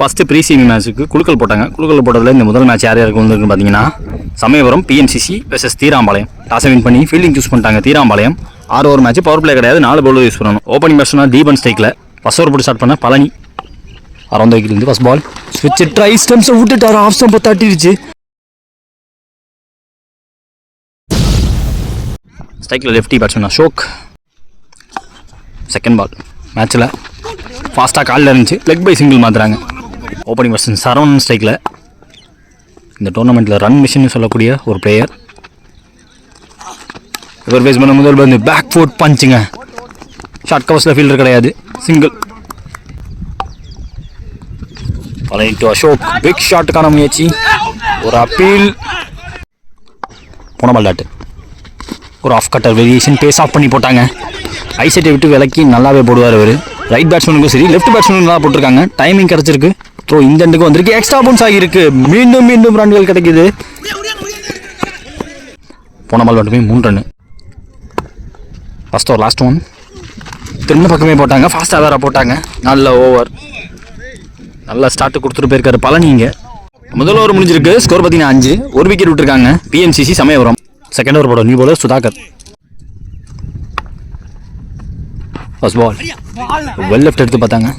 First pre see me மேட்ச்சுக்கு குழுக்கள் போட்டாங்க. குழுக்கள் போட்டதில் இந்த முதல் மேட்ச் யார் யாருக்கு வந்துருக்குன்னு பார்த்தீங்கன்னா சமயபுரம் பிஎம்சிசி வெர்சஸ் தீராம்பாளையம். டாஸை வின் பண்ணி ஃபீல்டிங் சூஸ் பண்ணிட்டாங்க Theerampalayam. 6 over match, power play கிடையாது, 4 பவுலர் யூஸ் பண்ணணும். ஓப்பனிங் பேட்ஸ்மேன் தீபன் ஸ்ட்ரைக்கில் ஃபர்ஸ்ட் ஓவர் போட்டு ஸ்டார்ட் பண்ண பழனி அரௌண்ட் வைக்கிட்டு ஃபர்ஸ்ட் பால் ஸ்விட்ச் ட்ரை ஸ்டம்ஸை விட்டுட்டாரு. ஆஃப் ஸ்டம்பை தட்டிடுச்சு. ஸ்ட்ரைக்கில் lefty batsman Ashok. Second ball மேட்ச்சில் ஃபாஸ்ட்டாக காலில் இருந்துச்சு, லெக் பை சிங்கிள் மாற்றுறாங்க. ஓப்பனிங் பேட்ஸ்மேன் சரவணன் ஸ்ட்ரைக்கில். இந்த டோர்னமெண்ட்டில் ரன் மிஷின் சொல்லக்கூடிய ஒரு பிளேயர். இவர் பேஸ் பண்ண முதல் வந்து பேக் ஃபுட் பஞ்சுங்க. ஷார்ட் கவர்ஸில் ஃபீல்டர் கிடையாது, சிங்கிள். பழனிட்டு அசோக் பிக் ஷாட்டுக்கான முயற்சி, ஒரு அப்பீல். போன பால் டாட்டு, ஒரு off cutter variation, pace off பண்ணி போட்டாங்க. ஐசெட்டை விட்டு விலக்கி நல்லாவே போடுவார் அவர். ரைட் பேட்ஸ்மேனுக்கும் சரி லெஃப்ட் பேட்ஸ்மேனுக்கும் நல்லா போட்டிருக்காங்க. டைமிங் கிடச்சிருக்கு. த்ரோ இந்த எண்டுக்கு வந்திருக்கு, எக்ஸ்ட்ரா பவுன்ஸ் ஆகியிருக்கு. மீண்டும் மீண்டும் ரன்கள் கிடைக்குது. போன பால் மட்டுமே 3 run. First over last one திரும்ப பக்கமே போட்டாங்க, ஃபாஸ்ட்டாக வேறு போட்டாங்க. நல்ல ஓவர், நல்லா ஸ்டார்ட் கொடுத்துட்டு போயிருக்காரு பழனிங்க. முதல் ஓவர் முடிஞ்சிருக்கு, ஸ்கோர் பார்த்தீங்கன்னா 5. ஒரு விக்கெட் விட்டுருக்காங்க பிஎம்சிசி சமயபுரம். செகண்ட் ஓவர் போட new bowler Sudhakar. First ball well left எடுத்து பார்த்தாங்க.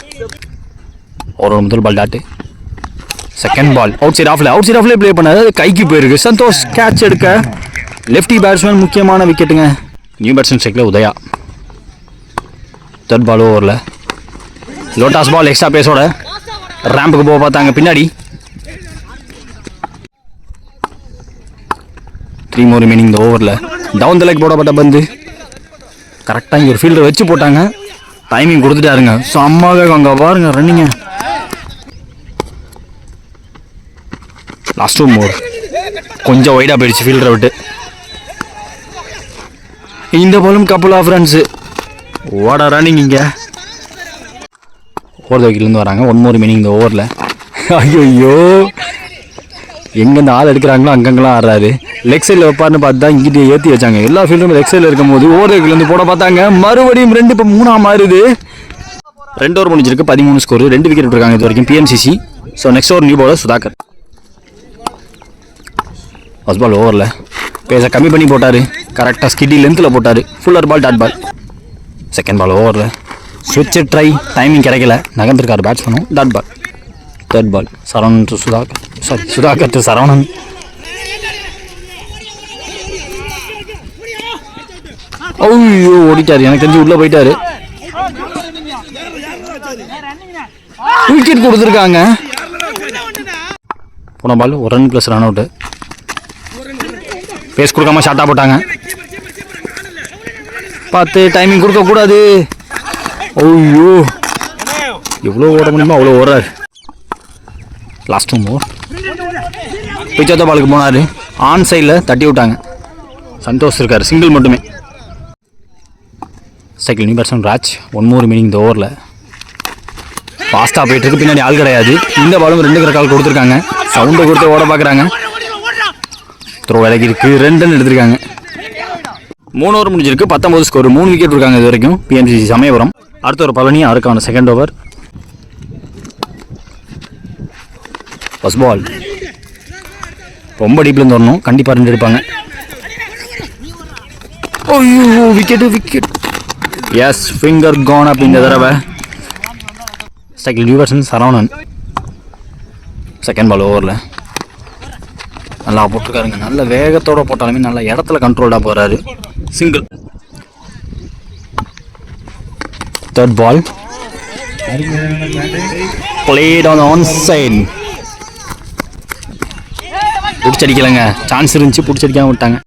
ஒரு முதல் ball dot. Second ball outside ஆஃப்ல ப்ளே பண்ணாது, கைக்கு போயிருக்கு. சந்தோஷ் கேட்ச் எடுக்க. லெஃப்டி பேட்ஸ்மேன் முக்கியமான விக்கெட்டுங்க. நியூ பேட்ஸ்மேன் ஸ்ட்ரைக்கில் உதயா. தேர்ட் பால் ஓவரில் லோட்டாஸ் பால் எக்ஸ்ட்ரா பேஸோட ரேம்புக்கு போக பார்த்தாங்க பின்னாடி. 3 more remaining இந்த ஓவரில். டவுன் த லெக் போடப்பட்ட பந்து கரெக்டாக இங்கே ஒரு ஃபீல்டர் வச்சு போட்டாங்க. டைமிங் கொடுத்துட்டாருங்க, செம்மாவே அங்கே பாருங்க ரன்னிங்க. லாஸ்ட் 2 more கொஞ்சம் வைடாக போயிடுச்சு ஃபீல்டரை விட்டு. இந்த பாலும் கப்புள் ஆஃப் ரன்ஸு. ஓட ரன்னிங் இங்கே. ஓவர் வைக்கிலேருந்து வராங்க. 1 more remaining இந்த ஓவரில். ஐயோ எங்கேருந்து ஆள் எடுக்கிறாங்களோ அங்கங்கெல்லாம் ஆடுறாரு. லெக் சைடில் வைப்பார்னு பார்த்து தான் இங்கிட்ட ஏற்றி வச்சாங்க. எல்லா ஃபீல்டும் லெக் சைடில் இருக்கும் போது ஓவர் வைக்கிலேருந்து போட பார்த்தாங்க. மறுபடியும் 2 இப்போ 3 மாறுது. 2 ஓவர் முடிஞ்சிருக்கு, 13 ஸ்கோர், 2 விக்கெட் விட்டுருக்காங்க இது வரைக்கும் PMCC. So next over new bowler Sudhakar. First ball ஓவரில் பேஸை கம்மி பண்ணி போட்டார். கரெக்டாக ஸ்கிட்டி லென்த்தில் போட்டார். Fuller ball dot ball. Second ball ஓவரில் ஸ்விட்ச் ட்ரை, டைமிங் கிடைக்கல, நகர்ந்துருக்காரு பேட்ஸ்மேனும், dot ball. Third ball Saravanan to Sudhakar to Saravanan. ஐயோ ஓடிட்டார், எனக்கு தெரிஞ்சு உள்ளே போயிட்டாரு. விக்கெட் கொடுத்துருக்காங்க. போன ball 1 run plus run out. Pace கொடுக்காம ஷார்ட்டாக போட்டாங்க. பார்த்து டைமிங் கொடுக்கக்கூடாது. ஐயோ எவ்வளோ ஓட முடியுமோ அவ்வளோ ஓடுறாரு. லாஸ்ட் 2 more பிச்சத்த பாலுக்கு போனார். ஆன் சைடில் தட்டி விட்டாங்க. சந்தோஷ் இருக்கார், சிங்கிள் மட்டுமே. Cycle new batsman Raj. 1 more remaining இந்த ஓவரில். ஃபாஸ்ட்டாக போயிட்டுருக்கு, பின்னாடி ஆள் கிடையாது. இந்த பாலும் 2 கால் கொடுத்துருக்காங்க. சவுண்டை கொடுத்து ஓட பார்க்குறாங்க. த்ரோ விலகி இருக்கு, 2 ரன் எடுத்திருக்காங்க. 3 ஓவர் முடிஞ்சிருக்கு, 19 ஸ்கோர், 3 விக்கெட் இருக்காங்க இது வரைக்கும் பிஎம்சிசி சமயபுரம். அடுத்த ஒரு பழனி, அவருக்கான செகண்ட் ஓவர். ஃபர்ஸ்ட் பால் ரொம்ப டீப்லேருந்து வரணும், கண்டிப்பாக 2 எடுப்பாங்க. ஐயோ wicket. Yes, finger gone up இந்த தடவை. ஸ்ட்ரைக்கில் new batsman Saravanan. Second ball ஓவரில் நல்லா போட்டிருக்காருங்க. நல்ல வேகத்தோடு போட்டாலுமே நல்ல இடத்துல கண்ட்ரோல்டாக போகிறாரு, single. Third ball played on on side. பிடிச்சடிக்கலைங்க, சான்ஸ் இருந்துச்சு, பிடிச்சடிக்காம விட்டாங்க.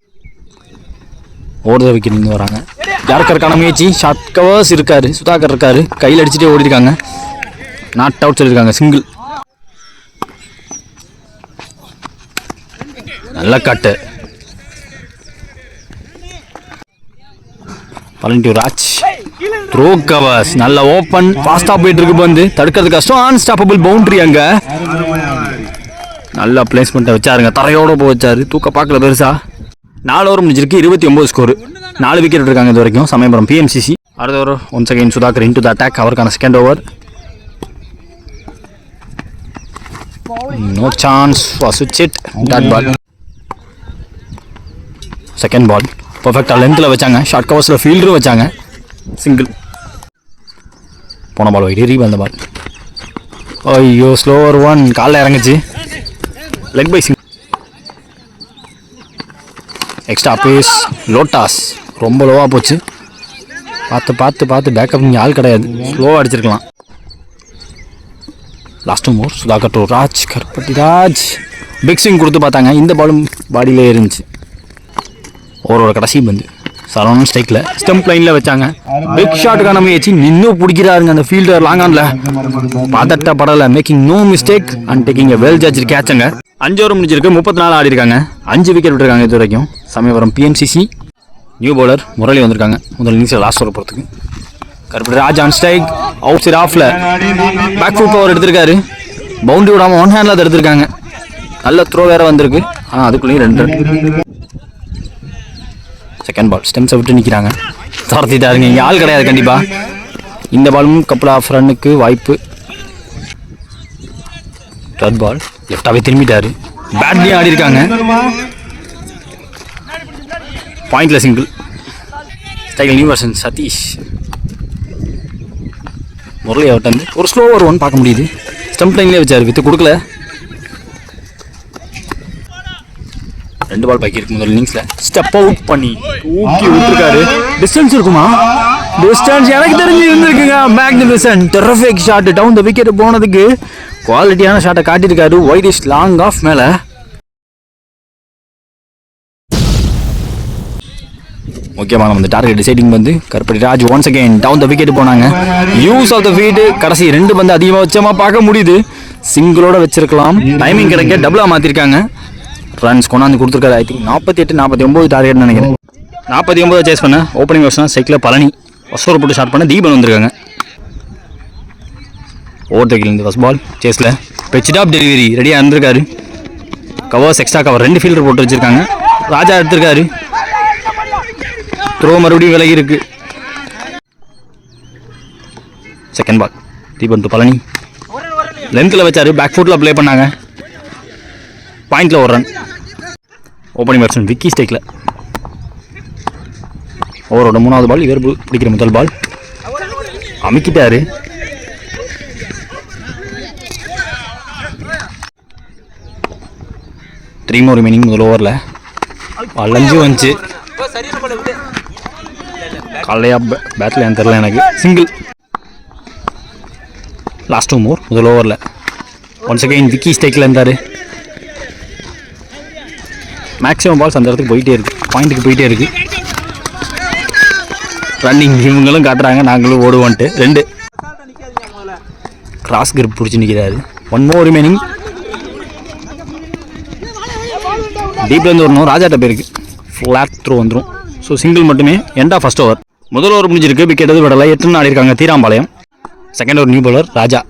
ஓடுற விக்கெட் இருந்து வராங்க. யாருக்கான முயற்சி, ஷார்ட் கவர்ஸ் இருக்காரு, சுதாகர் இருக்காரு, கையில் அடிச்சுட்டே ஓடிருக்காங்க. நாட் அவுட் சொல்லியிருக்காங்க, சிங்கிள். நல்ல கட்டு. பழனி ராஜ். த்ரோ கவர்ஸ் நல்ல ஓப்பன், ஃபாஸ்ட்டாக போயிட்டு இருக்கு பந்து, தடுக்கிறது கஷ்டம். Unstoppable boundary. அங்கே நல்லா பிளேஸ்மெண்ட்டை வச்சாருங்க, தரையோட போய் வச்சாரு, தூக்க பார்க்கல பெருசா. 4 ஓவர் முடிஞ்சிருக்கு, 29 ஸ்கோர், 4 விக்கெட் இருக்காங்க இது வரைக்கும் சமயபுரம் பிஎம்சிசி. அடுத்த over once again Sudhakar into the attack. அவருக்கான second over. No chance for சுவிட்ச் it. Dot ball. Second ball பர்ஃபெக்டாக லென்த்தில் வச்சாங்க. ஷார்ட் கவர்ஸில் ஃபீல்டரும் வச்சாங்க. சிங்கிள். போன பால் வைட் ரீ வந்த பால். ஐயோ ஸ்லோவர் ஒன். காலில் இறங்குச்சு. Leg bye single. Extra pace. லோட்டாஸ் ரொம்ப லோவாக போச்சு. பார்த்து பார்த்து பார்த்து பேக்கப் இங்கே ஆள் கிடையாது. ஸ்லோவாக அடிச்சிருக்கலாம். Last more Sudhakar to Raj. Karuppatti Raj big swing கொடுத்து பார்த்தாங்க. இந்த பாலும் பாடியிலே இருந்துச்சு. ஓவரோட கடைசி பந்து சரவணன் ஸ்ட்ரைக்கில் ஸ்டம்ப் லைனில் வச்சாங்க. பிக் ஷாட்டுக்கான முயற்சி நின்று பிடிக்கிறாருங்க அந்த ஃபீல்டர் லாங் ஆனில். பதட்ட படலை. Making no mistake and taking a well judge கேட்சுங்க. 5 ஓவர் முடிஞ்சிருக்கு. 34 ஆடி இருக்காங்க. 5 விக்கெட் விட்டுருக்காங்க இது வரைக்கும். Samayapuram PMCC. New bowler Murali வந்திருக்காங்க முதல் இன்னிங்ஸில் லாஸ்ட் ஓவர் போகிறதுக்கு. Karuppatti Raj on strike. Outside ஆஃப்ல பேக் ஃபுட் பவர் எடுத்திருக்காரு. பவுண்டரி விடாமல் ஒன் ஹேண்டில் அதை எடுத்திருக்காங்க. நல்ல த்ரோ வேற வந்திருக்கு. ஆனால் அதுக்குள்ளேயும் 2 ரன். செகண்ட் பால் ஸ்டெம்ஸை விட்டு நிற்கிறாங்க. துரத்திட்டாருங்க. இங்கே ஆள் கிடையாது கண்டிப்பாக. இந்த பாலும் கப்பல் ஆஃப் ரன்னுக்கு வாய்ப்பு. தேர்ட் பால் லெஃப்டாகவே திரும்பிட்டாரு. பேட்லேயும் ஆடி இருக்காங்க. பாயிண்ட்ல single. Style new version Satish. Murali out வந்து ஒரு ஸ்லோவர் ஒன் பார்க்க முடியுது. ஸ்டம்ப் லைன்லேயே வச்சார். வித்து கொடுக்கல. 2 பால் பாக்கி இருக்கு முதல் இன்னிங்ஸில். ஸ்டெப் அவுட் பண்ணி தூக்கி விட்டுருக்காரு. டிஸ்டன்ஸ் இருக்குமா? டிஸ்டன்ஸ் எனக்கு தெரிஞ்சு இருந்திருக்குங்க. Magnificent terrific shot. Down the wicket போனதுக்கு குவாலிட்டியான ஷாட்டை காட்டியிருக்காரு. வைட் இஸ் லாங் ஆஃப் மேலே. முக்கியமான வந்து டார்கெட் டிசைடிங் வந்து Karuppatti Raj once again down the wicket போனாங்க. Use of the field. கடைசி 2 பந்து அதிகமாக வச்சமாக பார்க்க முடியுது. சிங்கிளோட வச்சிருக்கலாம். டைமிங் கிடைக்க டபுளாக மாற்றிருக்காங்க. ரன்ஸ் கொண்டாந்து கொடுத்துருக்காரு. ஐ திங்க் 48-49 டார்கெட்னு நினைக்கிறேன். 49 சேஸ் பண்ண. ஓப்பனிங் வருஷம் சைக்கிளில் பழனி ஒசோர் போட்டு ஸ்டார்ட் பண்ண தீபன் வந்திருக்காங்க. ஓவர் டேக்கில் ஃபர்ஸ்ட் பால் சேஸில் பிட்ச் ஆஃப் டெலிவரி ரெடியாக இருந்திருக்காரு. கவர்ஸ் எக்ஸ்ட்ரா கவர் 2 ஃபீல்டர் போட்டு வச்சிருக்காங்க. ராஜா எடுத்திருக்காரு. த்ரோ மறுபடியும் விலகி இருக்கு. Second ball Deepan to Palani. லென்த்தில் வச்சாரு. பேக் ஃபுட்டில் ப்ளே பண்ணாங்க. பாயிண்ட்ல ஒரு ரன். ஓப்பனிங் பேட்ஸ்மேன் விக்கி ஸ்டேக்கில். ஓவரோட 3வது பால் இவர் பிடிக்கிற முதல் பால். அமுக்கிட்டாரு. த்ரீ மோர் ரிமைனிங் முதல் ஓவரில். அலைஞ்சு வந்துச்சு. காலையா பேட்டில் ஏன் தெரில எனக்கு. சிங்கிள். லாஸ்ட் 2 மோர் முதல் ஓவரில். ஒன்ஸ் அகைன் விக்கி ஸ்டேக்கில் இருந்தார். மேக்ஸிமம் பால்ஸ் அந்த இடத்துக்கு போயிட்டே இருக்குது. பாயிண்ட்டுக்கு போயிட்டே இருக்குது. ரன்னிங் இவங்களும் காட்டுறாங்க. நாங்களும் ஓடுவோன்ட்டு. 2 கிராஸ் கிரிப் பிடிச்சி நிற்கிறாரு. 1 மோர் ரிமைனிங். டீப்லேருந்து வரணும். ராஜாட்ட போயிருக்கு. ஃப்ளாட் த்ரோ வந்துடும். ஸோ சிங்கிள் மட்டுமே. End of first over. முதல் ஓவர் முடிஞ்சிருக்கு. விக்கெட் எதுவும் விடலை. 8 ரன் ஆடி இருக்காங்க Theerampalayam. Second over new bowler Raja.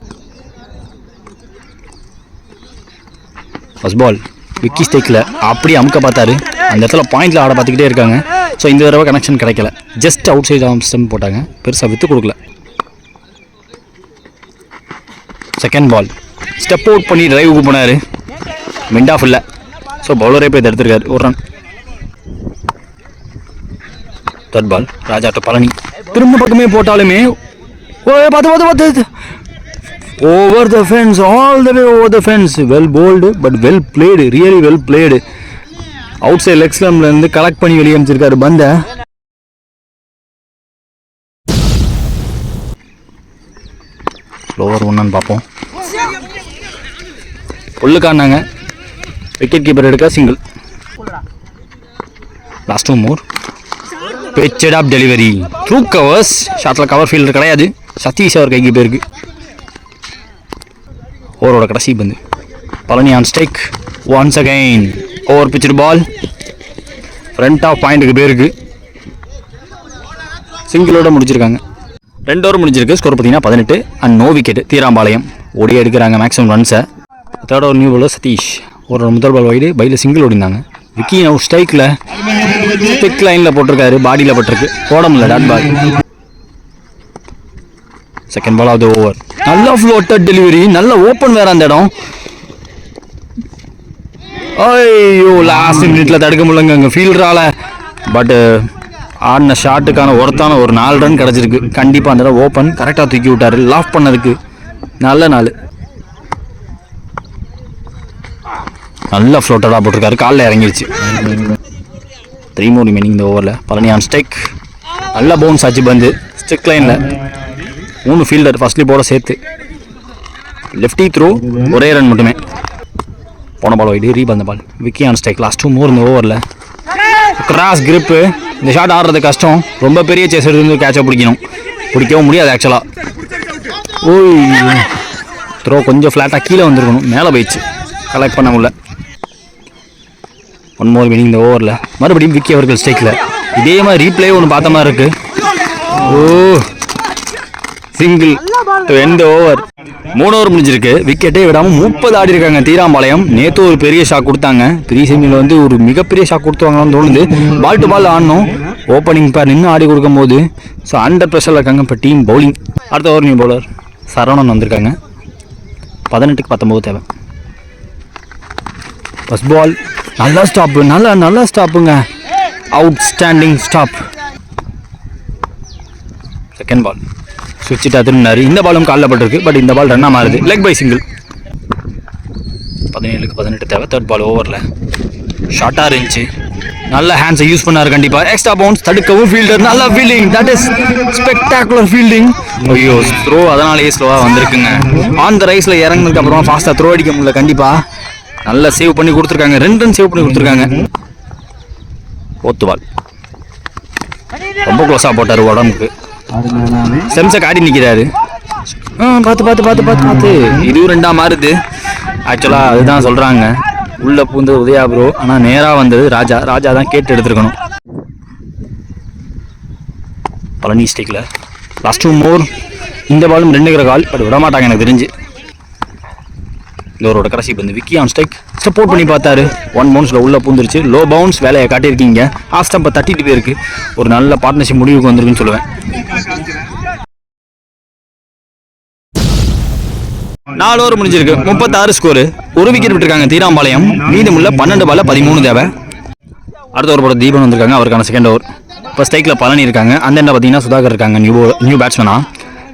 First ball Vicky ஸ்டேக்கில் அப்படியே அமுக்க பார்த்தாரு. அந்த இடத்துல பாயிண்டில் ஆட பார்த்துக்கிட்டே இருக்காங்க. ஸோ இந்த தடவை கனெக்ஷன் கிடைக்கல. Just outside off stump போட்டாங்க. பெருசாக விற்று கொடுக்கல. செகண்ட் பால் ஸ்டெப் அவுட் பண்ணி டிரைவுக்கு போனார். மிண்ட் ஆஃப் இல்லை. ஸோ பவுலரே போய் எடுத்திருக்காரு. 1 run. Third ball Raja to Palani. திரும்ப பக்கமே போட்டாலுமே பார்த்து over the fence. All the way over the fence. Well bowled but well played. Really well played. Outside leg ஸ்லம்லேருந்து கலெக்ட் பண்ணி வெளியே அமைச்சிருக்காரு பந்தை. ஓவர் 1 பார்ப்போம். புல்லுக்கானாங்க. விக்கெட் கீப்பர் எடுக்க single. Last 2 more. Pitch off delivery through covers. ஷாட்டில் cover fielder கிடையாது. சதீஷ் அவர் கைக்கு போயிருக்கு. ஓவரோட கடைசி பந்து Palani on strike. Once again over பிச்சு பால். ஃப்ரண்ட் ஆஃப் பாயிண்ட்டுக்கு போயிருக்கு. சிங்கிளோட முடிச்சிருக்காங்க. 2 ஓவர் முடிஞ்சிருக்கு. ஸ்கோர் பார்த்தீங்கன்னா 18 அண்ட் நோ விக்கெட். தீராம்பாளையம் ஓடி எடுக்கிறாங்க மேக்ஸிமம் ரன்ஸை. Third over new bowler Sathish. ஒரு முதல் பால் வைடு. பையில் சிங்கிள் ஓடிந்தாங்க. விக்கி நவ் ஸ்ட்ரைக்கில் ஸ்டிக் லைனில் போட்டிருக்காரு. பாடியில் பட்டிருக்கு. போட முடியல. Dot ball. Second ball off the over. நல்ல ஃப்ளோட்டட் டெலிவரி. நல்ல ஓப்பன் வேறு அந்த இடம். ஐயோ லாஸ்ட் மினிட்ல தடுக்க முடியலங்க அங்கே ஃபீல்டரால். பட்டு ஆடின ஷாட்டுக்கான ஒருத்தான ஒரு 4 ரன் கிடச்சிருக்கு. கண்டிப்பாக அந்த தடவை ஓப்பன் கரெக்டாக தூக்கி விட்டார். லாஃப் பண்ணதுக்கு நல்ல நாள். நல்லா ஃப்ளோட்டடாக போட்டிருக்காரு. காலில் இறங்கிருச்சு. 3 more remaining இந்த ஓவரில். Palani on strike. நல்லா பவுன்ஸ் ஆச்சு பந்து. ஸ்ட்ரிக் லைனில் 3 ஃபீல்டர் ஃபர்ஸ்ட்லி போட சேர்த்து. லெஃப்டி த்ரோ ஒரே ரன் மட்டுமே. போன ball wide re ball ball. Vicky on strike. Last 2 more இந்த ஓவரில். Cross grip. இந்த ஷாட் ஆடுறது கஷ்டம். ரொம்ப பெரிய சேஸ் எடுத்து கேட்சை பிடிக்கவும் முடியாது ஆக்சுவலாக. ஓய் த்ரோ கொஞ்சம் ஃப்ளாட்டாக கீழே வந்துருக்கணும். மேலே போயிடுச்சு. கலெக்ட் பண்ண முடியல. 1 more winning இந்த ஓவரில். மறுபடியும் விக்கி அவர்கள் ஸ்ட்ரைக்கில். இதே மாதிரி ரீப்ளே ஒன்று பார்த்த மாதிரி இருக்கு. ஓ சிங்கிள் எந்த ஓவர். 3 ஓவர் முடிஞ்சிருக்கு. விக்கெட்டே விடாமல் 30 ஆடி இருக்காங்க தீராம்பாளையம். நேற்று ஒரு பெரிய ஷாக் கொடுத்தாங்க. ப்ரீ செமியில் வந்து ஒரு மிகப்பெரிய ஷாக் கொடுத்துவாங்கன்னு தோணுது. பால் டு பால் ஆடணும். ஓப்பனிங் பேர் நின்று ஆடி கொடுக்கும்போது ஸோ அண்டர் ப்ரெஷரில் இருக்காங்க. இப்போ டீம் பவுலிங். அடுத்த ஓவர் நியூ பவுலர் சரவணன் வந்திருக்காங்க. 18க்கு 19 தேவை. ஃபர்ஸ்ட் பால் நல்லா ஸ்டாப்பு. நல்லா ஸ்டாப்புங்க. Outstanding stop. Second ball சுவிட்சிட்டு திரும்பினார். இந்த பாலும் காலில் பட்டிருக்கு. பட் இந்த பால் ரன்னாக மாறுது. Leg bye single. 17க்கு 18 தேவை. தேர்ட் பால் ஓவரில் ஷார்ட்டாக இருந்துச்சு. நல்ல ஹேண்ட்ஸை யூஸ் பண்ணார். கண்டிப்பாக எக்ஸ்ட்ரா பவுன்ஸ். தடுக்கவும் ஃபீல்டர். நல்ல fielding. That is spectacular fielding. ஐயோ த்ரோ அதனாலேயே ஸ்லோவாக வந்திருக்குங்க. ஆன் த ரைஸில் இறங்கினதுக்கு அப்புறம் ஃபாஸ்ட்டாக த்ரோ அடிக்க முடியல. கண்டிப்பாக நல்லா சேவ் பண்ணி கொடுத்துருக்காங்க. 2 ரன் சேவ் பண்ணி கொடுத்துருக்காங்க. போத்து பால் ரொம்ப க்ளோஸாக போட்டார் உடம்புக்கு. செம்ஸை காட்டி நிற்கிறாரு. பார்த்து இதுவும் 2ஆக மாறுது. ஆக்சுவலாக அதுதான் சொல்கிறாங்க. உள்ளே பூந்தது உதயா ப்ரோ. ஆனால் நேராக வந்தது ராஜா தான் கேட்டு எடுத்துருக்கணும். பழனி ஸ்டிக்கில் லாஸ்ட் 2 more. இந்த பாலும் 2 கால். பட் விட மாட்டாங்க எனக்கு தெரிஞ்சு. இந்த ஓவரோட கடைசி பந்து. Vicky on strike. சப்போர்ட் பண்ணி பார்த்தாரு. 1 bounceல உள்ளே பூந்துருச்சு. லோ பவுன்ஸ் வேலையை காட்டியிருக்கீங்க. ஆஃப் ஸ்டம்பை தட்டிட்டு போயிருக்கு. ஒரு நல்ல பார்ட்னர்ஷிப் முடிவுக்கு வந்திருக்குன்னு சொல்லுவேன். 4 ஓவர் முடிஞ்சிருக்கு. 36 ஸ்கோரு. 1 விக்கெட் விட்டுருக்காங்க தீராம்பாளையம். மீதமுள்ள 12 பால்ல 13 தேவை. அடுத்த ஓவர் போட தீபன் வந்திருக்காங்க. அவருக்கான செகண்ட் ஓவர். இப்போ ஸ்ட்ரைக்கில் பழனி இருக்காங்க. அந்த என்ன பார்த்தீங்கன்னா சுதாகர் இருக்காங்க. நியூ பேட்ஸ்மேனா.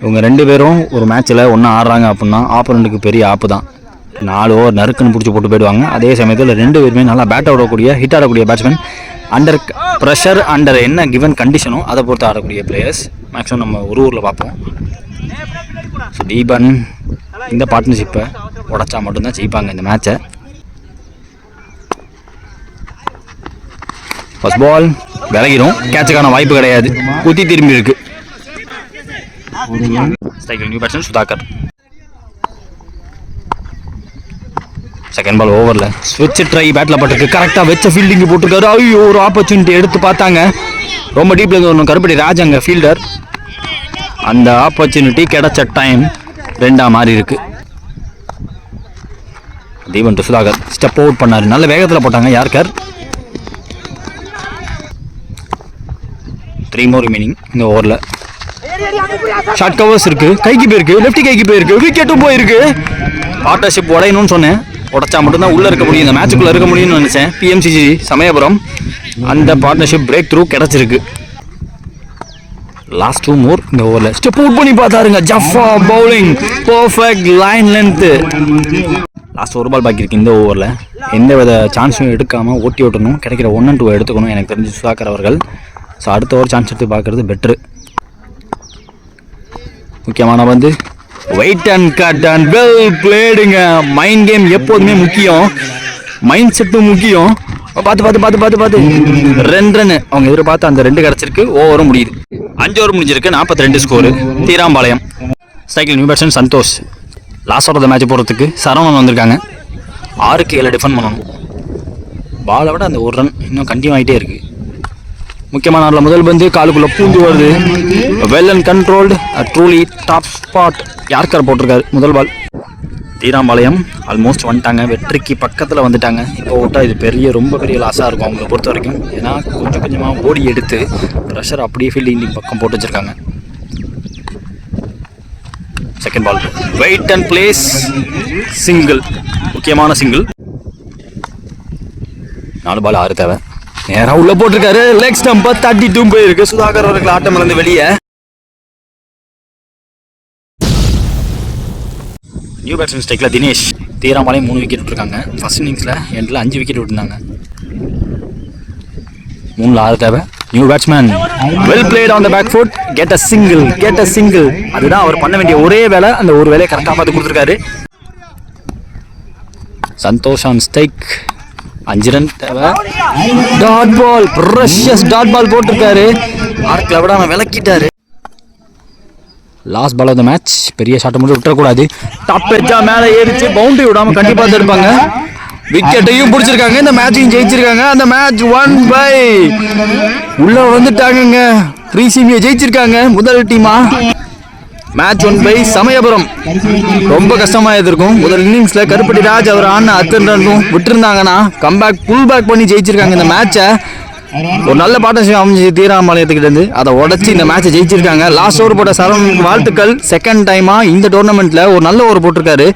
இவங்க 2 பேரும் ஒரு மேட்ச்சில் ஒன்றா ஆடுறாங்க அப்படின்னா ஆப்போனண்ட்டுக்கு பெரிய ஆப்பு தான். 4 ஓவர் நறுக்குன்னு பிடிச்சி போட்டு போயிடுவாங்க. அதே சமயத்தில் 2 பேருமே நல்லா பேட் ஆடக்கூடிய ஹிட் ஆடக்கூடிய பேட்ஸ்மேன். அண்டர் ப்ரெஷர் அண்டர் என்ன கிவன் கண்டிஷனோ அதை பொறுத்து ஆடக்கூடிய பிளேயர்ஸ் மேக்ஸிமம் நம்ம ஒரு ஊரில் பார்ப்போம். ஸோ தீபன் இந்த பார்ட்னர்ஷிப்பை உடச்சா மட்டும்தான் ஜெயிப்பாங்க இந்த மேட்சை. First ball விலகிடும். கேட்சுக்கான வாய்ப்பு கிடையாது. குத்தி திரும்பி இருக்கு. ஸ்ட்ரைக்கில் new batsman Sudhakar. Second ball ஓவரில் ஸ்விட்ச் ட்ரை பேட்டில் பட்டிருக்கு. கரெக்டாக வச்ச ஃபீல்டிங்கு போட்டிருக்காரு. ஐயோ ஒரு ஆப்பர்ச்சுனிட்டி எடுத்து பார்த்தாங்க. ரொம்ப டீப்ல இருந்து ஒன்று கருப்பட்டி ராஜாங்க ஃபீல்டர். அந்த ஆப்பர்ச்சுனிட்டி கிடைச்ச டைம் 2ஆக மாறி இருக்கு. Deepan to Sudhakar step out பண்ணார். நல்ல வேகத்தில் போட்டாங்க யார்கர். 3 more remaining இந்த ஓவரில். ஷார்ட் கவர்ஸ் இருக்கு. கைக்கு போயிருக்கு. லெஃப்டி கைக்கு போயிருக்கு. விக்கெட்டும் போயிருக்கு. பார்ட்னர்ஷிப் உடையணும்னு சொன்னேன். உடச்சா மட்டும்தான் உள்ளே இருக்க முடியும். இந்த மேட்சுக்குள்ளே இருக்க முடியும்னு நினச்சேன். PMCG சமயபுரம் அந்த பார்ட்னர்ஷிப் பிரேக் த்ரூ கிடச்சிருக்கு. லாஸ்ட் 2 more இந்த ஓவரில். ஸ்டெப் அவுட் பண்ணி பார்த்தாருங்க. Jaffa bowling perfect line length. Last 1 ball பாக்கி இருக்கு இந்த ஓவரில். எந்த வித சான்ஸும் எடுக்காமல் ஓட்டி ஓட்டணும். கிடைக்கிற 1 and 2 எடுத்துக்கணும் எனக்கு தெரிஞ்சு சுதாகர் அவர்கள். ஸோ அடுத்த ஓவர் சான்ஸ் எடுத்து பார்க்குறது பெட்ரு. முக்கியமான வந்து wait and cut and well பிளேடுங்க. மைண்ட் கேம் எப்போதுமே முக்கியம். மைண்ட் செட்டும் முக்கியம். பார்த்து 2 ரன் அவங்க எதிர்பார்த்து அந்த 2 கிடச்சிருக்கு. ஓவரும் முடியுது. 5 ஓவர் முடிஞ்சிருக்கு. 42 ஸ்கோரு தீராம்பாளையம். ஸ்ட்ரைக்கில் new batsman Santhosh. Last over match போகிறதுக்கு சரவணன் வந்திருக்காங்க. 6க்கு 7 டிஃபெண்ட் பண்ணணும். பாலை விட அந்த 1 ரன் இன்னும் கண்டினியூ ஆகிட்டே இருக்குது. முக்கியமான ஆடில் முதல் பந்து காலுக்குள்ளே பூந்து வருது. Well and controlled truly top spot yorker போட்டிருக்காரு. முதல் பால். தீராம்பாளையம் ஆல்மோஸ்ட் வந்துட்டாங்க. வெற்றிக்கு பக்கத்தில் வந்துட்டாங்க. இப்போ விட்டால் இது ரொம்ப பெரிய லாஸாக இருக்கும் அவங்களை பொறுத்த வரைக்கும். ஏன்னா கொஞ்சம் கொஞ்சமாக ஓடி எடுத்து ப்ரெஷர் அப்படியே ஃபீல்டிங் பக்கம் போட்டு வச்சுருக்காங்க. Second ball wait and place single. முக்கியமான சிங்கிள். 4 பால் 6 தேவை. நேராக உள்ள போட்டிருக்காரு. லெக் ஸ்டம்பை தட்டிட்டும் போயிருக்கு. சுதாகர் அவர்கள் ஆட்டம் இழந்து வெளியே. நியூ பேட்ஸ்மேன் ஸ்ட்ரைக்கில் தினேஷ் தீராமலையும் 3 விக்கெட் விட்டுருக்காங்க. ஃபர்ஸ்ட் இன்னிங்ஸில் எண்டில் 5 விக்கெட் விட்டுருந்தாங்க. 3ல் 6 தேவை. New batsman well played on the back foot. Get a single. அதுதான் அவர் பண்ண வேண்டிய ஒரே வேலை. அந்த ஒரு வேலையை கரெக்டாக பார்த்து கொடுத்துருக்காரு. Santhosh on strike. 5 ரன் தேவை. Dot ball, precious dot ball போட்டிருக்காரு. ஆர்க்கில் விட அவன் விளக்கிட்டாரு. Last ball off the match. பெரிய ஷாட்டை மட்டும் விட்டுறக்கூடாது. டாப் எட்ஜா மேலே ஏறிச்சு. பவுண்டரி விடாமல் கண்டிப்பாக தடுப்பாங்க. விக்கெட்டையும் பிடிச்சிருக்காங்க. இந்த மேட்சையும் ஜெயிச்சிருக்காங்க. அந்த மேட்ச் 1-by உள்ள வந்துட்டாங்க. ரீசிமியை ஜெயிச்சிருக்காங்க முதல் டீமா. Match 1-by Samayapuram. ரொம்ப கஷ்டமாக இருக்கும். முதல் இன்னிங்ஸில் கருப்பட்டி ராஜ் அவர் ஆன அத்தனை ரன்னும் விட்டுருந்தாங்கன்னா கம்பேக் புல் பேக் பண்ணி ஜெயிச்சிருக்காங்க. இந்த மேட்சை ஒரு நல்ல பார்ட்னர்ஷிப் அமைஞ்சு தீராமலையத்துக்கிட்ட இருந்து அதை உடச்சி இந்த மேட்சை ஜெயிச்சிருக்காங்க. லாஸ்ட் ஓவர் போட்ட சரவணனுக்கு வாழ்த்துக்கள். செகண்ட் டைமாக இந்த டோர்னமெண்ட்டில் ஒரு நல்ல ஓவர் போட்டிருக்காரு.